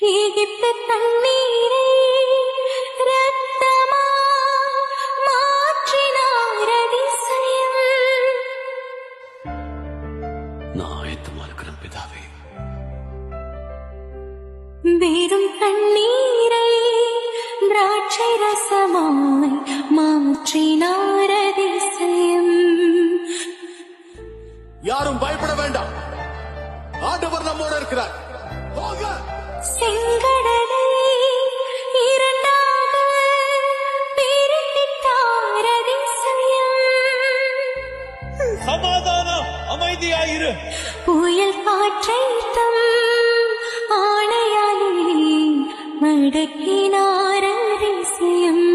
எகிப்து தண்ணீரை ரத்தமா மாற்றினார் அதிசயம். நான் ஆயத்தமா இருக்கிறேன் பிதாவே. வெறும் தண்ணீரை திராட்சை ரசமாய் மாற்றினார் அதிசயம். யாரும் பயப்பட வேண்டாம், ஆண்டவர் நம்மோட இருக்கிறார். போங்க. செங்கடலை இரண்டாக பிரித்திட்டார் அதிசயம். சமாதானம், அமைதியாயிரு. புயல் காற்றை தம் ஆணையாலே மடக்கினார் அதிசயம்.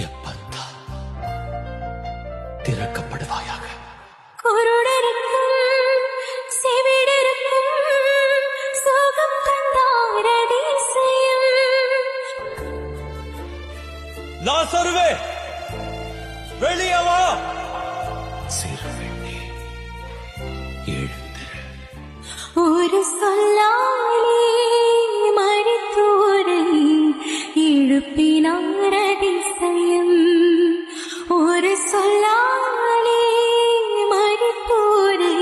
எப்பத்தா திறக்கப்படுவாயாக. குருடருக்கும் செவிடருக்கும் சுகம் தந்தார் அதிசயம். லாசருவே, வெளியே வா. சிறுவெண்ணே, எழுந்திரு. ஒரு சொல்லாலே மரித்தோரை எழுப்பினார் அதிசயம். ஒரு சொல்லாலே மரித்தோரை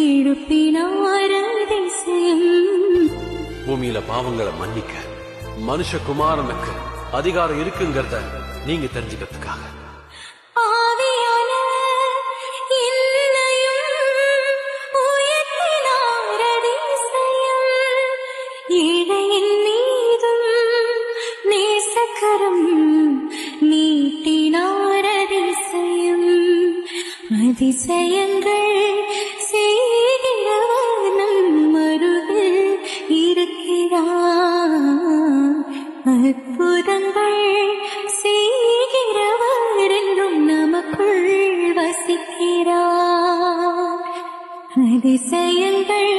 எழுப்பினார் அதிசயம். பூமியில பாவங்களை மன்னிக்க மனுஷகுமாரனுக்கு அதிகாரம் இருக்குங்கிறத நீங்க தெரிஞ்சுக்கிறதுக்காக ஆவியான என்னையும் உயர்த்தினார் அதிசயம். ஏழையின் மீதும் நேசக்கரம் நீட்டினார் அதிசயம். அதிசயங்கள் செய்கிறவர் நம் அருகில் இருக்கிறார். அற்புதங்கள் செய்கிறவர் என்றும் நமக்குள் வசிக்கிறார். அதிசயங்கள்